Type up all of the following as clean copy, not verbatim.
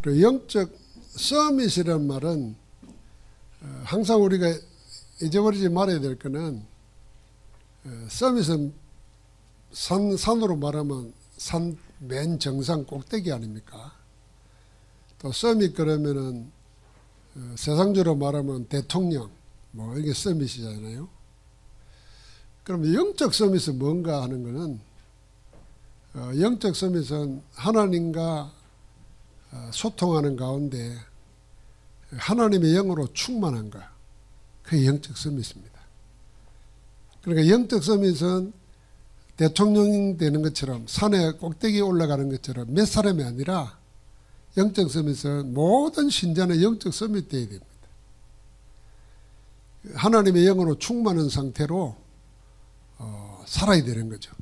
그리고 영적 서밋이라는 말은 항상 우리가 잊어버리지 말아야 될 거는 서밋은 산으로 말하면 산 맨 정상 꼭대기 아닙니까? 또 서밋 그러면은 세상적으로 말하면 대통령 뭐 이게 서밋이잖아요. 그럼 영적 서밋은 뭔가 하는 거는 영적 서밋은 하나님과 소통하는 가운데 하나님의 영으로 충만한 것. 그게 영적 서밋입니다. 그러니까 영적 서밋은 대통령 되는 것처럼 산에 꼭대기에 올라가는 것처럼 몇 사람이 아니라 영적 서밋은 모든 신자는 영적 서밋 되어야 됩니다. 하나님의 영으로 충만한 상태로 살아야 되는 거죠.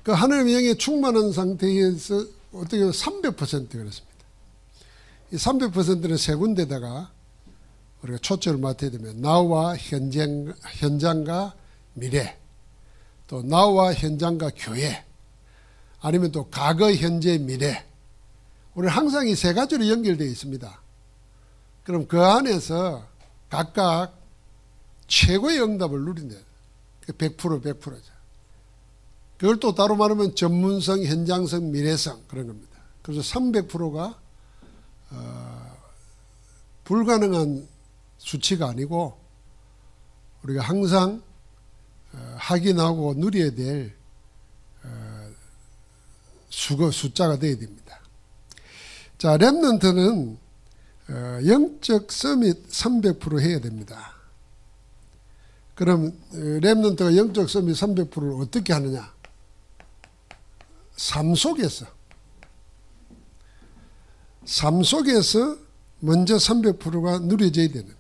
그 하나님의 영에 충만한 상태에서 어떻게 보면 300% 그렇습니다. 이 300%는 세 군데다가 우리가 초점을 맞춰야 되면 나와 현장과 미래, 또 나와 현장과 교회, 아니면 또 과거, 현재, 미래. 우리는 항상 이 세 가지로 연결되어 있습니다. 그럼 그 안에서 각각 최고의 응답을 누린다. 100%죠. 그걸 또 따로 말하면 전문성, 현장성, 미래성 그런 겁니다. 그래서 300%가 불가능한 수치가 아니고 우리가 항상 확인하고 누려야 될 숫자가 되어야 됩니다. 자, 렘넌트는 영적 서밋 300% 해야 됩니다. 그럼 렘넌트가 영적 서밋 300%를 어떻게 하느냐? 삶 속에서 먼저 300%가 누려져야 되는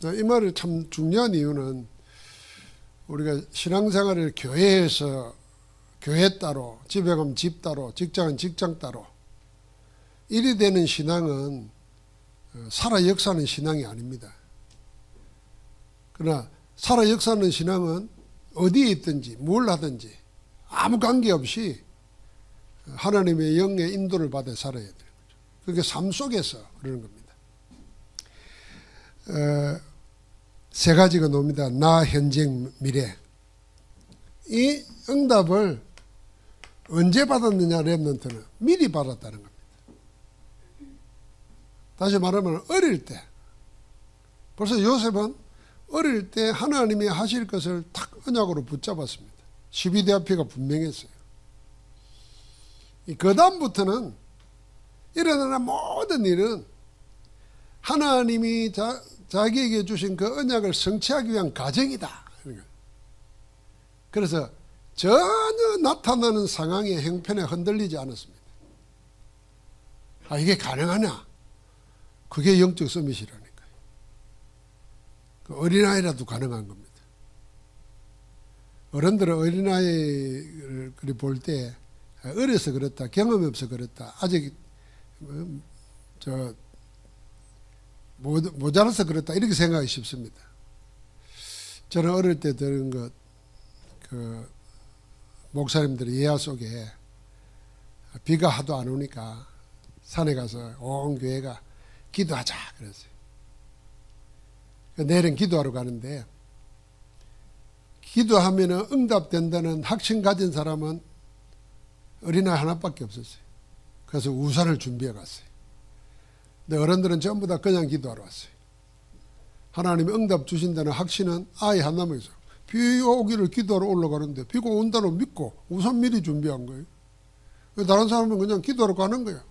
거예요. 이 말이 참 중요한 이유는 우리가 신앙생활을 교회에서 교회 따로, 집에 가면 집 따로, 직장은 직장 따로 이리 되는 신앙은 살아 역사하는 신앙이 아닙니다. 그러나 살아 역사하는 신앙은 어디에 있든지 뭘 하든지 아무 관계없이 하나님의 영의 인도를 받아 살아야 되는 거죠. 그게 삶 속에서 그러는 겁니다. 세 가지가 나옵니다. 나, 현재, 미래. 이 응답을 언제 받았느냐 렘넌트는 미리 받았다는 겁니다. 다시 말하면 어릴 때 벌써 요셉은 어릴 때 하나님이 하실 것을 탁 언약으로 붙잡았습니다. 12대 앞에가 분명했어요. 그 다음부터는 일어나는 모든 일은 하나님이 자기에게 주신 그 언약을 성취하기 위한 과정이다. 그래서 전혀 나타나는 상황의 형편에 흔들리지 않았습니다. 이게 가능하냐? 그게 영적 서밋이라니까요. 그 어린아이라도 가능한 겁니다. 어른들은 어린아이를 볼 때 어려서 그렇다, 경험이 없어 그렇다, 아직 모자라서 그렇다 이렇게 생각하기 쉽습니다. 저는 어릴 때 들은 것, 목사님들의 예화 속에 비가 하도 안 오니까 산에 가서 온 교회가 기도하자 그랬어요. 내일은 기도하러 가는데 기도하면 응답된다는 확신 가진 사람은 어린아이 하나밖에 없었어요. 그래서 우산을 준비해 갔어요. 근데 어른들은 전부 다 그냥 기도하러 왔어요. 하나님이 응답 주신다는 확신은 아이 하나만 있어요. 비가 오기를 기도하러 올라가는데 비가 온다는 믿고 우산 미리 준비한 거예요. 다른 사람은 그냥 기도하러 가는 거예요.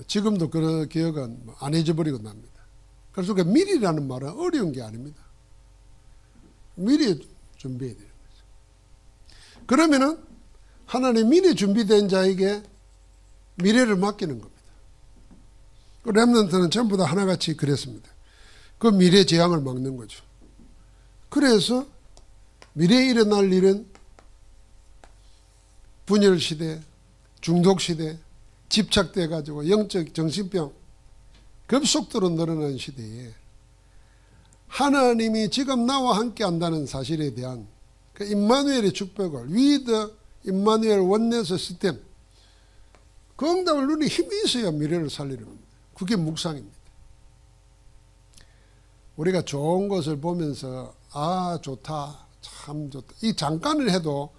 지금도 그 기억은 안 잊어버리고 납니다. 그래서 그 미리라는 말은 어려운 게 아닙니다. 미리 준비해야 되는 거죠. 그러면은 하나님 미리 준비된 자에게 미래를 맡기는 겁니다. 그 렘넌트는 전부 다 하나같이 그랬습니다. 그 미래 재앙을 막는 거죠. 그래서 미래에 일어날 일은 분열시대, 중독시대, 집착돼 가지고 영적 정신병 급속도로 늘어나는 시대에 하나님이 지금 나와 함께 한다는 사실에 대한 그 임마누엘의 축복을 위드 임마누엘 원네스 시스템 그 응답을 누리는 힘이 있어야 미래를 살리는 겁니다. 그게 묵상입니다. 우리가 좋은 것을 보면서 아 좋다 참 좋다 이 잠깐을 해도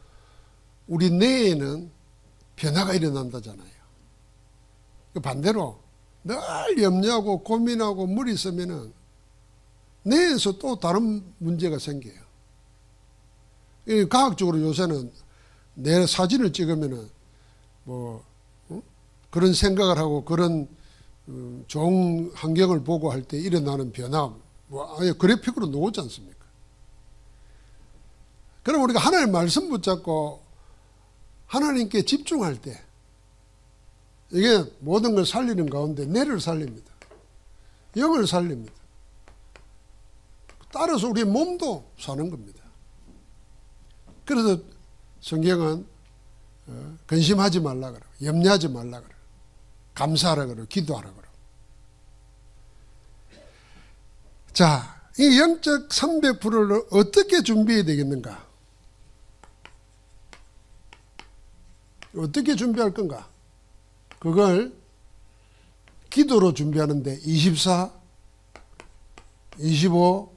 우리 뇌에는 변화가 일어난다잖아요. 반대로 늘 염려하고 고민하고 무리 쓰면은 뇌에서 또 다른 문제가 생겨요. 과학적으로 요새는 내 사진을 찍으면은 뭐 그런 생각을 하고 그런 좋은 환경을 보고 할 때 일어나는 변화 뭐 아예 그래픽으로 나오지 않습니까? 그럼 우리가 하나님의 말씀 붙잡고 하나님께 집중할 때 이게 모든 걸 살리는 가운데 뇌를 살립니다. 영을 살립니다. 따라서 우리 몸도 사는 겁니다. 그래서 성경은 근심하지 말라 그러고 염려하지 말라 그러고 감사하라 그러고 기도하라 그러고 자, 이 영적 300%를 어떻게 준비해야 되겠는가? 어떻게 준비할 건가? 그걸 기도로 준비하는데 24, 25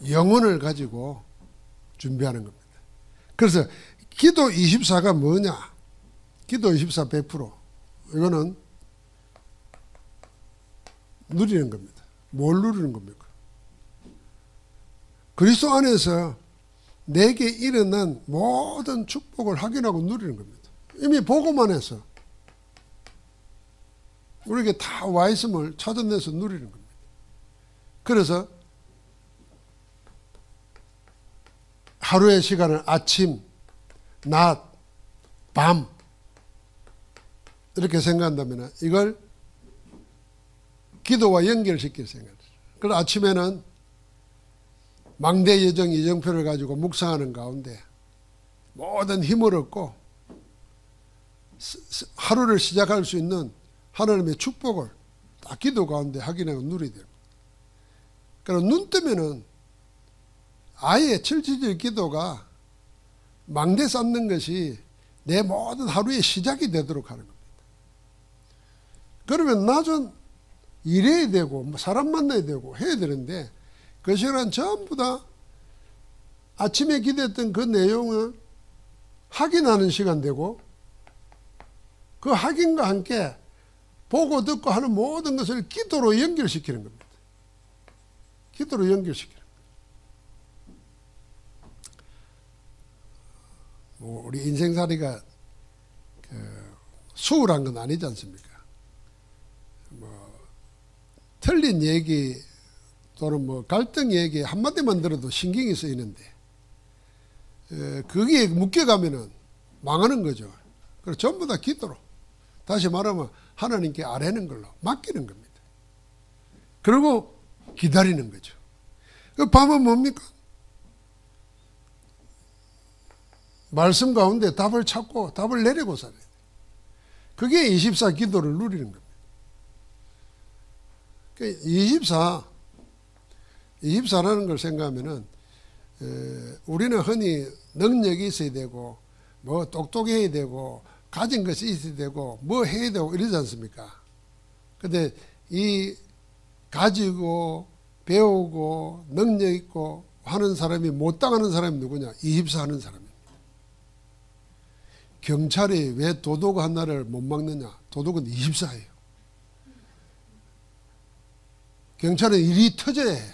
영혼을 가지고 준비하는 겁니다. 그래서 기도 24가 뭐냐? 기도 24 100% 이거는 누리는 겁니다. 뭘 누리는 겁니까? 그리스도 안에서 내게 일어난 모든 축복을 확인하고 누리는 겁니다. 이미 보고만 해서 우리에게 다 와 있음을 찾아내서 누리는 겁니다. 그래서 하루의 시간을 아침, 낮, 밤 이렇게 생각한다면 이걸 기도와 연결시킬 생각이죠. 그래서 아침에는 망대 예정 예정표를 가지고 묵상하는 가운데 모든 힘을 얻고 하루를 시작할 수 있는 하나님의 축복을 다 기도 가운데 확인하고 누리게 됩니다. 그럼 눈 뜨면은 아예 실질적 기도가 망대 쌓는 것이 내 모든 하루의 시작이 되도록 하는 겁니다. 그러면 낮은 일해야 되고 사람 만나야 되고 해야 되는데 그 시간은 전부 다 아침에 기도했던 그 내용을 확인하는 시간 되고 그 확인과 함께 보고 듣고 하는 모든 것을 기도로 연결시키는 겁니다. 기도로 연결시키는 겁니다. 뭐 우리 인생살이가 수월한 건 아니지 않습니까? 뭐 틀린 얘기 또는 뭐 갈등 얘기 한마디만 들어도 신경이 쓰이는데 거기에 묶여가면은 망하는 거죠. 그래서 전부 다 기도로 다시 말하면 하나님께 아뢰는 걸로 맡기는 겁니다. 그리고 기다리는 거죠. 그 밤은 뭡니까? 말씀 가운데 답을 찾고 답을 내리고 살아야 돼요. 그게 24 기도를 누리는 겁니다. 24라는 걸 생각하면은 우리는 흔히 능력이 있어야 되고 뭐 똑똑해야 되고 가진 것이 있어야 되고 뭐 해야 되고 이러지 않습니까? 근데 이 가지고 배우고 능력 있고 하는 사람이 못 당하는 사람이 누구냐? 24 하는 사람입니다. 경찰이 왜 도둑 하나를 못 막느냐? 도둑은 24예요. 경찰은 일이 터져야 해.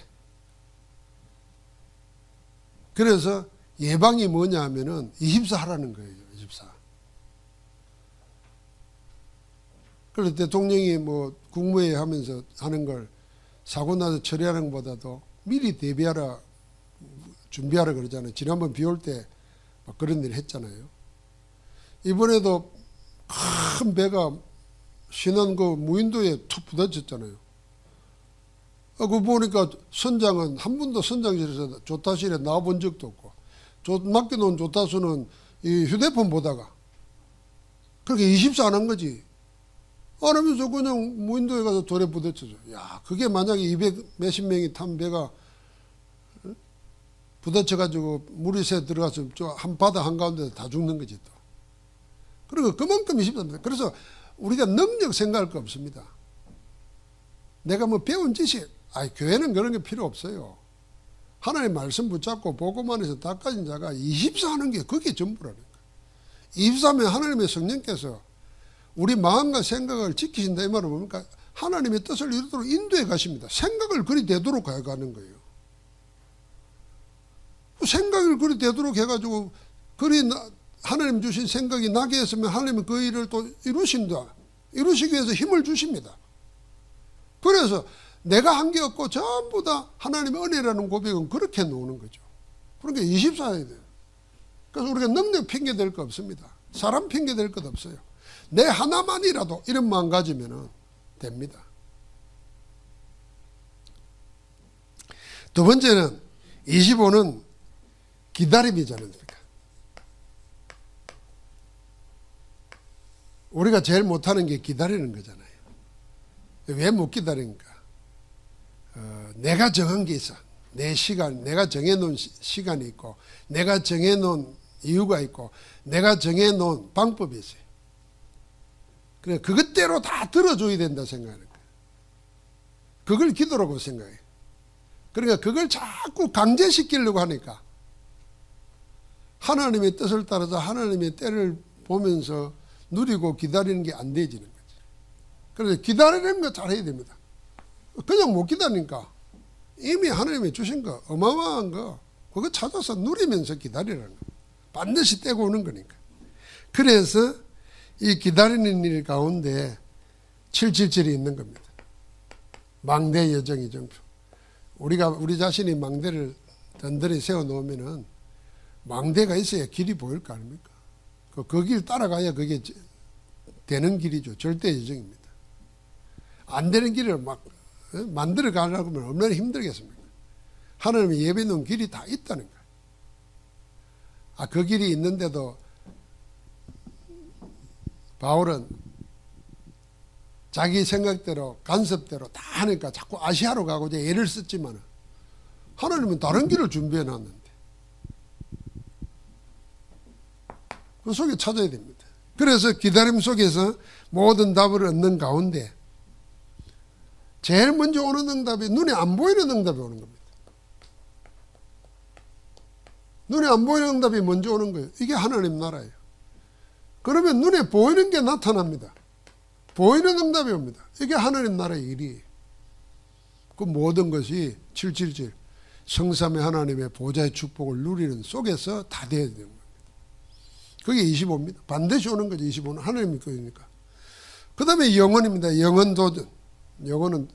그래서 예방이 뭐냐 하면은 24 하라는 거예요. 24. 그래서 대통령이 뭐 국무회의 하면서 하는 걸 사고 나서 처리하는 것보다도 미리 대비하라, 준비하라 그러잖아요. 지난번 비 올 때 막 그런 일 했잖아요. 이번에도 큰 배가 신안 그 무인도에 툭 부딪혔잖아요. 그거 보니까 선장은 한 번도 선장실에서 조타실에 나와본 적도 없고 맡겨놓은 조타수는 이 휴대폰 보다가 그렇게 24 안 한 거지. 안 하면서 그냥 무인도에 가서 돌에 부딪혀져. 야, 그게 만약에 200 몇십 명이 탄 배가 부딪혀가지고 물이 새 들어가서 한 바다 한가운데 다 죽는 거지 또. 그리고 그만큼 24입니다. 그래서 우리가 능력 생각할 거 없습니다. 내가 뭐 배운 지식, 교회는 그런 게 필요 없어요. 하나님 말씀 붙잡고 복음만 해서 닦아진 자가 24 하는 게 그게 전부라는 거예요. 24면 하나님의 성령께서 우리 마음과 생각을 지키신다 이 말은 뭡니까? 하나님의 뜻을 이루도록 인도해 가십니다. 생각을 그리 되도록 해가는 거예요. 생각을 그리 되도록 해가지고 그리 하나님 주신 생각이 나게 했으면 하나님은 그 일을 또 이루신다. 이루시기 위해서 힘을 주십니다. 그래서 내가 한 게 없고 전부 다 하나님의 은혜라는 고백은 그렇게 놓는 거죠. 그러니까 24해야 돼요. 그래서 우리가 능력 핑계 댈 거 없습니다. 사람 핑계 댈 것 없어요. 내 하나만이라도 이런 마음 가지면 됩니다. 두 번째는 25는 기다림이지 않습니까? 우리가 제일 못하는 게 기다리는 거잖아요. 왜 못 기다립니까? 내가 정한 게 있어. 내 시간, 내가 정해놓은 시간이 있고, 내가 정해놓은 이유가 있고, 내가 정해놓은 방법이 있어요. 그래, 그것대로 다 들어줘야 된다 생각하는 거예요. 그걸 기도라고 생각해요. 그러니까 그걸 자꾸 강제시키려고 하니까 하나님의 뜻을 따라서 하나님의 때를 보면서 누리고 기다리는 게 안 되지는 거죠. 그래서 기다리는 거 잘해야 됩니다. 그냥 못 기다리니까 이미 하나님이 주신 거 어마어마한 거 그거 찾아서 누리면서 기다리라는 거. 반드시 떼고 오는 거니까. 그래서 이 기다리는 일 가운데 777이 있는 겁니다. 망대 여정이 정표. 우리 자신이 망대를 든든히 세워놓으면은 망대가 있어야 길이 보일 거 아닙니까? 그 길 따라가야 그게 되는 길이죠. 절대 여정입니다. 안 되는 길을 막 만들어 가려고 하면 얼마나 힘들겠습니까? 하나님이 예배 놓은 길이 다 있다는 거예요. 그 길이 있는데도 바울은 자기 생각대로 간섭대로 다 하니까 자꾸 아시아로 가고자 애를 썼지만 하나님은 다른 길을 준비해 놨는데 그 속에 찾아야 됩니다. 그래서 기다림 속에서 모든 답을 얻는 가운데 제일 먼저 오는 응답이 눈에 안 보이는 응답이 오는 겁니다. 눈에 안 보이는 응답이 먼저 오는 거예요. 이게 하나님 나라예요. 그러면 눈에 보이는 게 나타납니다. 보이는 응답이 옵니다. 이게 하나님 나라의 일이에요. 그 모든 것이 777 성삼의 하나님의 보좌의 축복을 누리는 속에서 다 돼야 되는 겁니다. 그게 25입니다. 반드시 오는 거죠. 25는 하나님의 거니까. 그 다음에 영혼입니다. 영혼 도전. 영혼은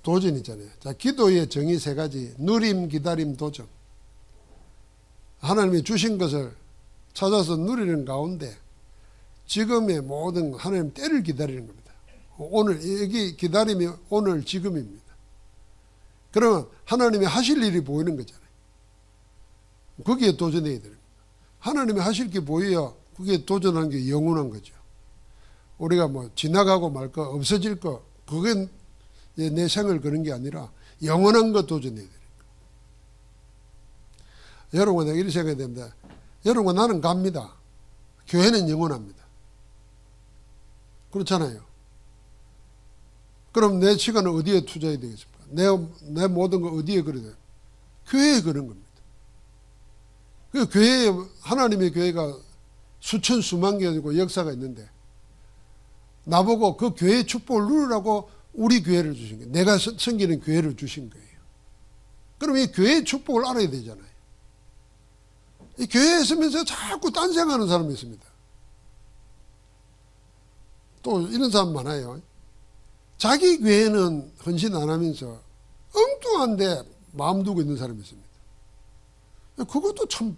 도전이잖아요. 자, 기도의 정의 세 가지. 누림, 기다림, 도전. 하나님이 주신 것을 찾아서 누리는 가운데 지금의 모든 하나님 때를 기다리는 겁니다. 오늘 여기 기다림이 오늘 지금입니다. 그러면 하나님이 하실 일이 보이는 거잖아요. 거기에 도전해야 되는 겁니다. 하나님이 하실 게 보여야 그게 도전하는 게 영원한 거죠. 우리가 뭐 지나가고 말 거 없어질 거 그게 내 생을 그런 게 아니라 영원한 거 도전해야 되는 거예요. 여러분 내가 이렇게 생각해야 됩니다. 여러분 나는 갑니다. 교회는 영원합니다. 그렇잖아요. 그럼 내 시간을 어디에 투자해야 되겠습니까? 내 모든 거 어디에 걸어야 돼요? 교회에 그런 겁니다. 그 교회 하나님의 교회가 수천 수만 개고 역사가 있는데 나보고 그 교회의 축복을 누리라고 우리 교회를 주신 거예요. 내가 섬기는 교회를 주신 거예요. 그럼 이 교회의 축복을 알아야 되잖아요. 이 교회에 있으면서 자꾸 딴생하는 사람이 있습니다. 또 이런 사람 많아요. 자기 교회는 헌신 안 하면서 엉뚱한데 마음 두고 있는 사람이 있습니다. 그것도 참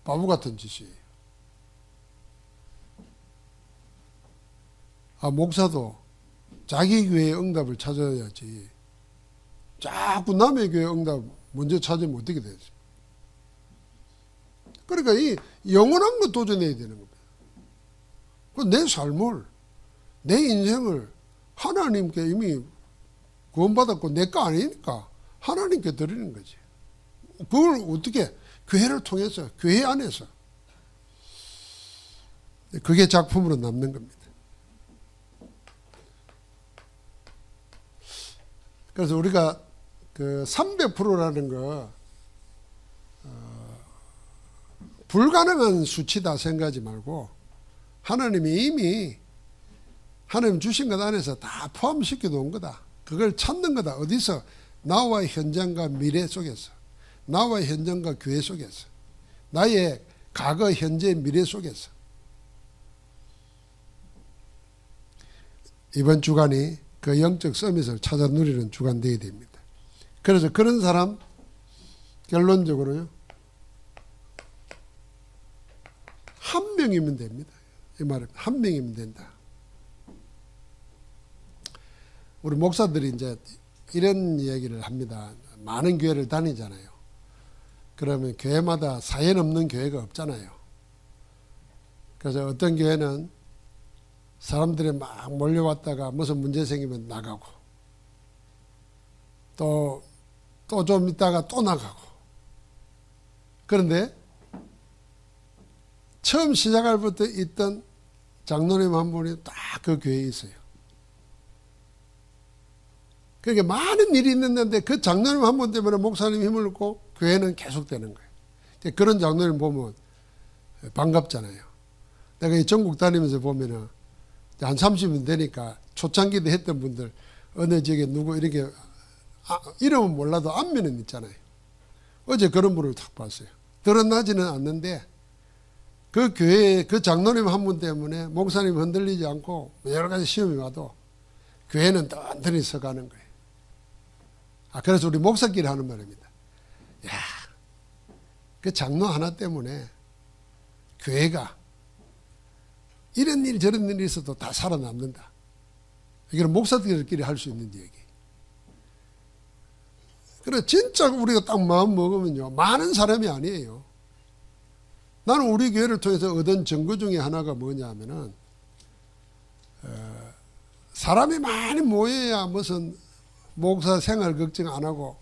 바보 같은 짓이에요. 목사도 자기 교회의 응답을 찾아야지 자꾸 남의 교회의 응답 먼저 찾으면 어떻게 되지? 그러니까 이 영원한 거 도전해야 되는 겁니다. 내 삶을 내 인생을 하나님께 이미 구원받았고 내 거 아니니까 하나님께 드리는 거지. 그걸 어떻게? 교회를 통해서, 교회 안에서. 그게 작품으로 남는 겁니다. 그래서 우리가 그 300%라는 거 불가능한 수치다 생각하지 말고 하나님이 이미 하나님 주신 것 안에서 다 포함시켜 놓은 거다. 그걸 찾는 거다. 어디서? 나와 현장과 미래 속에서, 나와 현장과 교회 속에서, 나의 과거, 현재, 미래 속에서. 이번 주간이 그 영적 서밋을 찾아 누리는 주간 되어야 됩니다. 그래서 그런 사람 결론적으로요, 한 명이면 됩니다. 이 말은 한 명이면 된다. 우리 목사들이 이제 이런 얘기를 합니다. 많은 교회를 다니잖아요. 그러면 교회마다 사연 없는 교회가 없잖아요. 그래서 어떤 교회는 사람들이 막 몰려왔다가 무슨 문제 생기면 나가고, 또 좀 있다가 또 나가고. 그런데 처음 시작할 부터 있던 장로님 한 분이 딱 그 교회에 있어요. 그러니까 많은 일이 있는데 그 장로님 한 분 때문에 목사님 힘을 얻고 교회는 계속되는 거예요. 그런 장로님 보면 반갑잖아요. 내가 이 전국 다니면서 보면은 한 30년 되니까 초창기도 했던 분들 어느 지역에 누구 이렇게 이름은 몰라도 안면은 있잖아요. 어제 그런 분을 딱 봤어요. 드러나지는 않는데 그 교회에 그 장로님 한 분 때문에 목사님 흔들리지 않고 여러 가지 시험이 와도 교회는 던전히 서가는 거예요. 그래서 우리 목사끼리 하는 말입니다. 야, 그 장로 하나 때문에 교회가 이런 일 저런 일이 있어도 다 살아남는다. 이건 목사들끼리 할 수 있는 얘기. 그래 진짜 우리가 딱 마음 먹으면요, 많은 사람이 아니에요. 나는 우리 교회를 통해서 얻은 증거 중에 하나가 뭐냐 하면은 사람이 많이 모여야 무슨 목사 생활 걱정 안 하고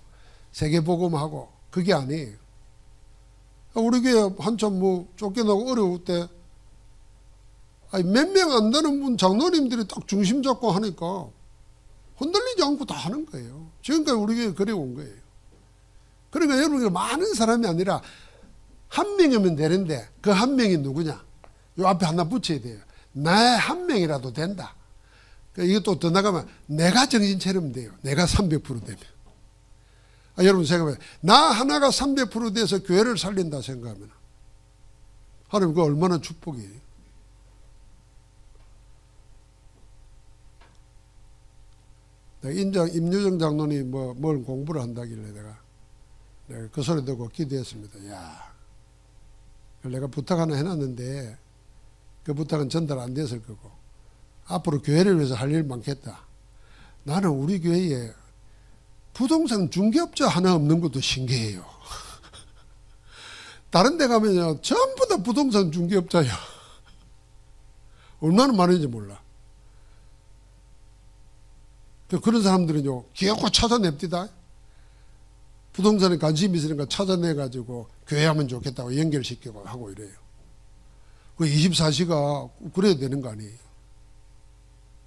세계복음하고 그게 아니에요. 우리 교회 한참 뭐 쫓겨나고 어려울 때 몇 명 안 되는 분 장로님들이 딱 중심 잡고 하니까 흔들리지 않고 다 하는 거예요. 지금까지 우리 교회 그래 온 거예요. 그러니까 여러분 많은 사람이 아니라 한 명이면 되는데 그 한 명이 누구냐? 요 앞에 하나 붙여야 돼요. 나의 한 명이라도 된다. 이것도 더 나가면 내가 정신 차리면 돼요. 내가 300% 되면. 여러분 생각해봐요. 나 하나가 300% 돼서 교회를 살린다 생각하면 하나님 그거 얼마나 축복이에요. 임유정 장로님 뭘 공부를 한다길래 내가 그 소리 듣고 기도했습니다. 야, 내가 부탁 하나 해놨는데 그 부탁은 전달 안 됐을 거고 앞으로 교회를 위해서 할 일 많겠다. 나는 우리 교회에 부동산 중개업자 하나 없는 것도 신기해요. 다른 데 가면요 전부 다 부동산 중개업자야. 얼마나 많은지 몰라. 그런 사람들은요 기어코 찾아냅디다. 부동산에 관심이 있으니까 찾아내가지고 교회하면 좋겠다고 연결시키고 하고 이래요. 그 24시가 그래야 되는 거 아니에요.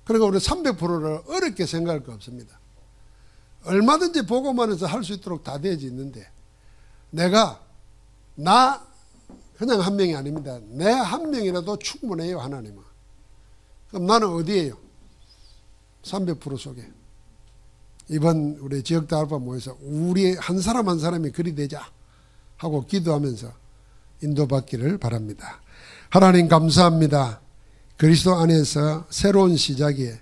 그러니까 우리 300%를 어렵게 생각할 거 없습니다. 얼마든지 보고만 해서 할 수 있도록 다 되어져 있는데 나 그냥 한 명이 아닙니다. 내 한 명이라도 충분해요. 하나님은. 그럼 나는 어디에요? 300% 속에. 이번 우리 지역다알파 모여서 우리 한 사람 한 사람이 그리 되자 하고 기도하면서 인도받기를 바랍니다. 하나님 감사합니다. 그리스도 안에서 새로운 시작이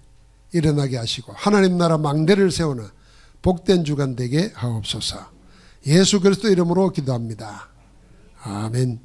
일어나게 하시고 하나님 나라 망대를 세우는 복된 주간 되게 하옵소서. 예수 그리스도 이름으로 기도합니다. 아멘.